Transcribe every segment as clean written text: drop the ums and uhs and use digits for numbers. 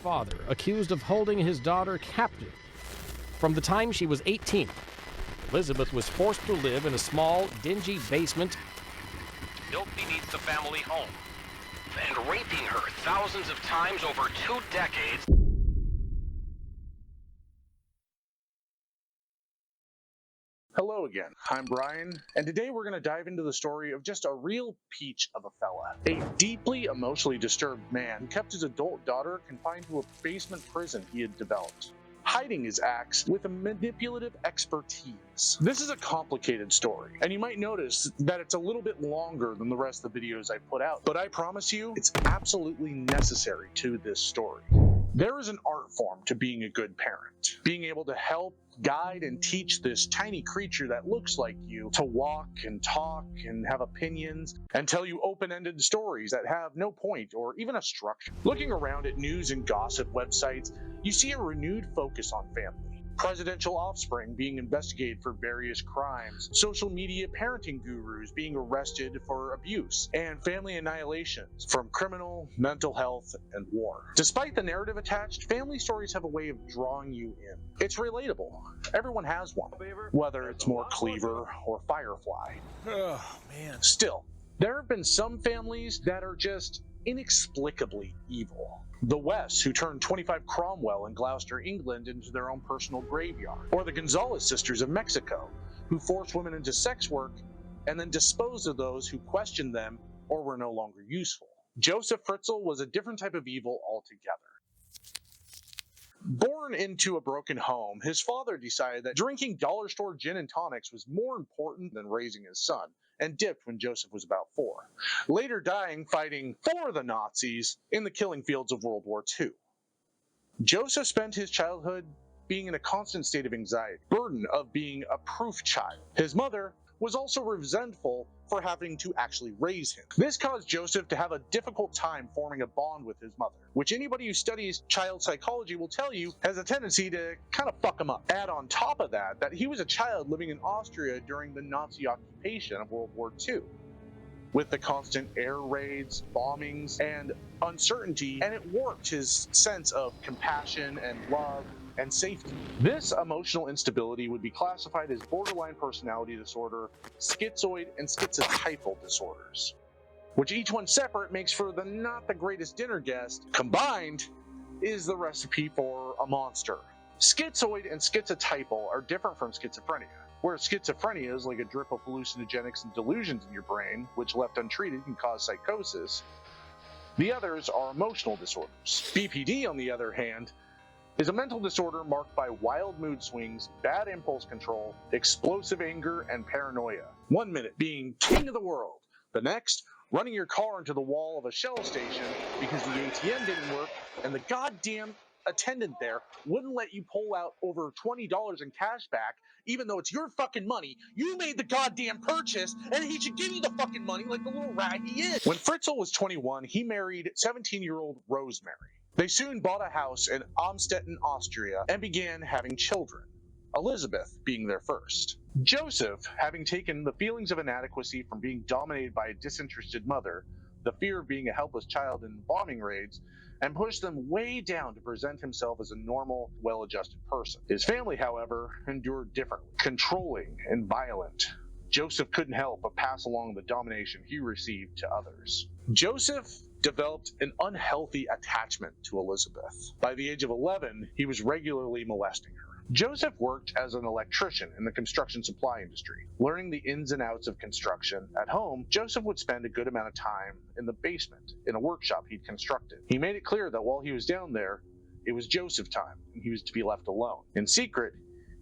father accused of holding his daughter captive. From the time she was 18, Elizabeth was forced to live in a small, dingy basement built beneath the family home, and raping her thousands of times over 2 decades. Hello again, I'm Brian, and today we're going to dive into the story of just a real peach of a fella. A deeply emotionally disturbed man who kept his adult daughter confined to a basement prison he had developed, hiding his acts with a manipulative expertise. This is a complicated story, and you might notice that it's a little bit longer than the rest of the videos I put out, but I promise you, it's absolutely necessary to this story. There is an art form to being a good parent, being able to help, guide, and teach this tiny creature that looks like you to walk and talk and have opinions and tell you open-ended stories that have no point or even a structure. Looking around at news and gossip websites, you see a renewed focus on family. Presidential offspring being investigated for various crimes, social media parenting gurus being arrested for abuse, and family annihilations from criminal, mental health, and war. Despite the narrative attached, family stories have a way of drawing you in. It's relatable. Everyone has one, whether it's more Cleaver or Firefly. Oh, man. Still, there have been some families that are just inexplicably evil. The Wests, who turned 25 Cromwell in Gloucester, England into their own personal graveyard. Or the Gonzalez sisters of Mexico, who forced women into sex work and then disposed of those who questioned them or were no longer useful. Joeseph Fritzl was a different type of evil altogether. Born into a broken home, his father decided that drinking dollar store gin and tonics was more important than raising his son, and dipped when Joseph was about 4, later dying fighting for the Nazis in the killing fields of World War II. Joseph spent his childhood being in a constant state of anxiety, burden of being a proof child. His mother was also resentful for having to actually raise him. This caused Joseph to have a difficult time forming a bond with his mother, which anybody who studies child psychology will tell you has a tendency to kind of fuck him up. Add on top of that he was a child living in Austria during the Nazi occupation of World War II, with the constant air raids, bombings, and uncertainty, and it warped his sense of compassion and love and safety. This emotional instability would be classified as borderline personality disorder, schizoid, and schizotypal disorders, which each one separate makes for the not the greatest dinner guest. Combined is the recipe for a monster. Schizoid and schizotypal are different from schizophrenia, where schizophrenia is like a drip of hallucinogenics and delusions in your brain, which left untreated can cause psychosis. The others are emotional disorders. BPD, on the other hand, is a mental disorder marked by wild mood swings, bad impulse control, explosive anger, and paranoia. 1 minute being king of the world, the next running your car into the wall of a Shell station because the ATM didn't work and the goddamn attendant there wouldn't let you pull out over $20 in cash back, even though it's your fucking money. You made the goddamn purchase, and he should give you the fucking money like the little rat he is. When Fritzl was 21, he married 17-year-old Rosemary. They soon bought a house in Amstetten, Austria, and began having children, Elizabeth being their first. Joseph, having taken the feelings of inadequacy from being dominated by a disinterested mother, the fear of being a helpless child in bombing raids, and pushed them way down to present himself as a normal, well-adjusted person. His family, however, endured differently. Controlling and violent, Joseph couldn't help but pass along the domination he received to others. Joseph developed an unhealthy attachment to Elizabeth. By the age of 11, he was regularly molesting her. Joseph worked as an electrician in the construction supply industry, learning the ins and outs of construction. At home, Joseph would spend a good amount of time in the basement, in a workshop he'd constructed. He made it clear that while he was down there, it was Joseph time, and he was to be left alone. In secret,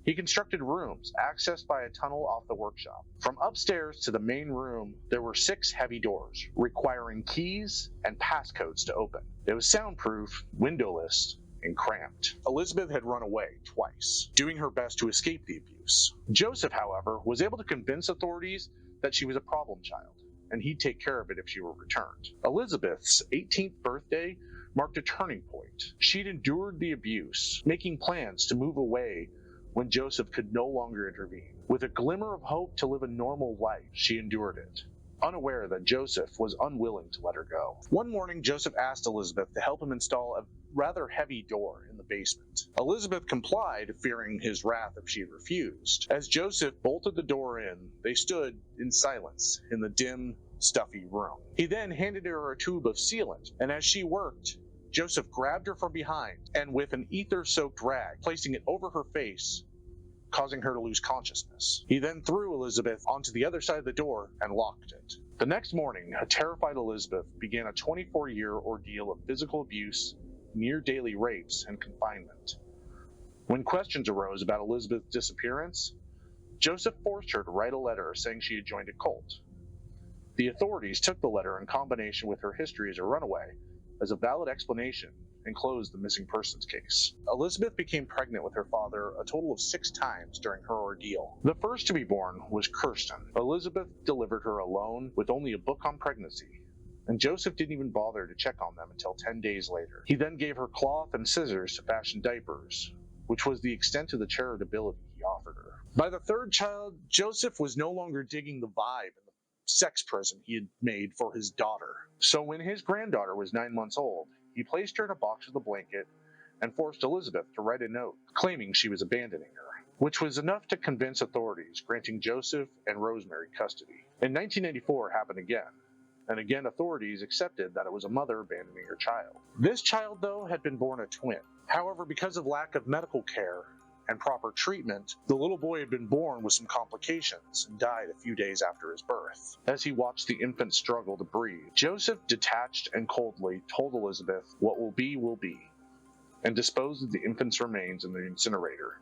he constructed rooms accessed by a tunnel off the workshop. From upstairs to the main room, there were 6 heavy doors, requiring keys and passcodes to open. It was soundproof, windowless, and cramped. Elizabeth had run away twice, doing her best to escape the abuse. Joseph, however, was able to convince authorities that she was a problem child, and he'd take care of it if she were returned. Elizabeth's 18th birthday marked a turning point. She'd endured the abuse, making plans to move away when Joseph could no longer intervene. With a glimmer of hope to live a normal life, she endured it, unaware that Joseph was unwilling to let her go. One morning, Joseph asked Elizabeth to help him install a rather heavy door in the basement. Elizabeth complied, fearing his wrath if she refused. As Joeseph bolted the door in, they stood in silence in the dim, stuffy room. He then handed her a tube of sealant, and as she worked, Joeseph grabbed her from behind and with an ether-soaked rag, placing it over her face, causing her to lose consciousness. He then threw Elizabeth onto the other side of the door and locked it. The next morning, a terrified Elizabeth began a 24-year ordeal of physical abuse, near daily rapes, and confinement. When questions arose about Elizabeth's disappearance, Joeseph forced her to write a letter saying she had joined a cult. The authorities took the letter in combination with her history as a runaway as a valid explanation and closed the missing persons case. Elizabeth became pregnant with her father a total of 6 times during her ordeal. The first to be born was Kirsten. Elizabeth delivered her alone with only a book on pregnancy, and Joeseph didn't even bother to check on them until 10 days later. He then gave her cloth and scissors to fashion diapers, which was the extent of the charitability he offered her. By the 3rd child, Joeseph was no longer digging the vibe in the sex prison he had made for his daughter. So when his granddaughter was 9 months old, he placed her in a box with a blanket and forced Elizabeth to write a note claiming she was abandoning her, which was enough to convince authorities, granting Joeseph and Rosemary custody. In 1994 happened again, and again authorities accepted that it was a mother abandoning her child. This child, though, had been born a twin. However, because of lack of medical care and proper treatment, the little boy had been born with some complications and died a few days after his birth. As he watched the infant struggle to breathe, Joeseph detached and coldly told Elizabeth what will be, and disposed of the infant's remains in the incinerator,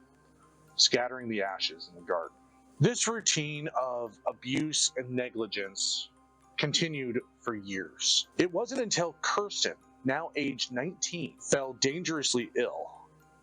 scattering the ashes in the garden. This routine of abuse and negligence continued for years. It wasn't until Kirsten, now aged 19, fell dangerously ill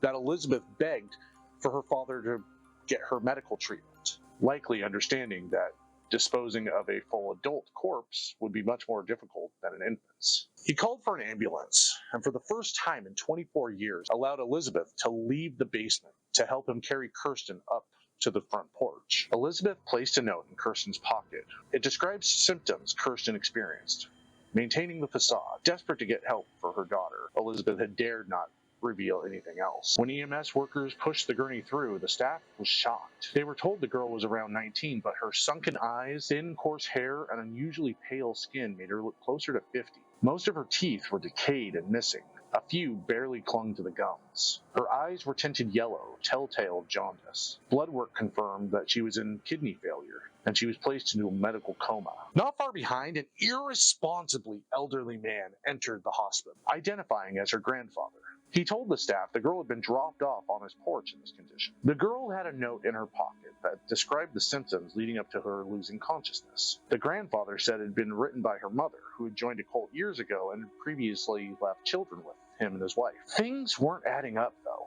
that Elizabeth begged for her father to get her medical treatment, likely understanding that disposing of a full adult corpse would be much more difficult than an infant's. He called for an ambulance, and for the first time in 24 years, allowed Elizabeth to leave the basement to help him carry Kirsten up to the front porch. Elizabeth placed a note in Kirsten's pocket. It describes symptoms Kirsten experienced. Maintaining the facade, desperate to get help for her daughter, Elizabeth had dared not reveal anything else. When EMS workers pushed the gurney through, the staff was shocked. They were told the girl was around 19, but her sunken eyes, thin, coarse hair, and unusually pale skin made her look closer to 50. Most of her teeth were decayed and missing. A few barely clung to the gums. Her eyes were tinted yellow, telltale of jaundice. Blood work confirmed that she was in kidney failure, and she was placed into a medical coma. Not far behind, an irresponsibly elderly man entered the hospital, identifying as her grandfather. He told the staff the girl had been dropped off on his porch in this condition. The girl had a note in her pocket that described the symptoms leading up to her losing consciousness. The grandfather said it had been written by her mother, who had joined a cult years ago and had previously left children with him and his wife. Things weren't adding up, though.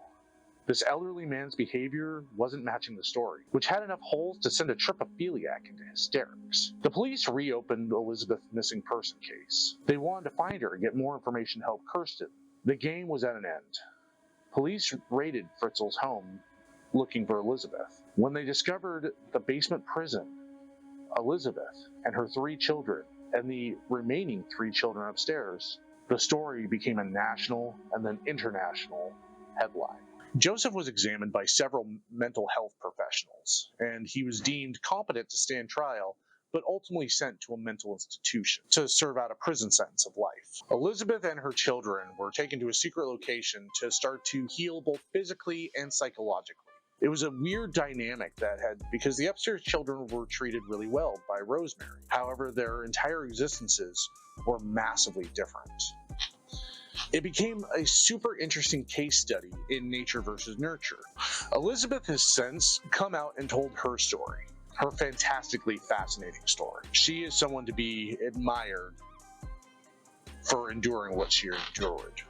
This elderly man's behavior wasn't matching the story, which had enough holes to send a tripophiliac into hysterics. The police reopened Elizabeth's missing person case. They wanted to find her and get more information to help Kirsten. The game was at an end. Police raided Fritzl's home looking for Elizabeth. When they discovered the basement prison, Elizabeth and her 3 children, and the remaining 3 children upstairs, the story became a national and then international headline. Joeseph was examined by several mental health professionals, and he was deemed competent to stand trial, but ultimately sent to a mental institution to serve out a prison sentence of life. Elizabeth and her children were taken to a secret location to start to heal both physically and psychologically. It was a weird dynamic because the upstairs children were treated really well by Rosemary. However, their entire existences were massively different. It became a super interesting case study in nature versus nurture. Elizabeth has since come out and told her story. Her fantastically fascinating story. She is someone to be admired for enduring what she endured.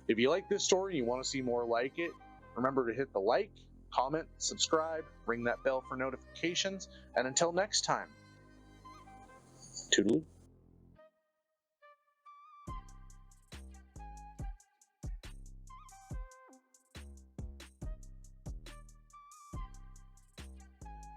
If you like this story and you want to see more like it, remember to hit the like, comment, subscribe, ring that bell for notifications, and until next time, toodaloo.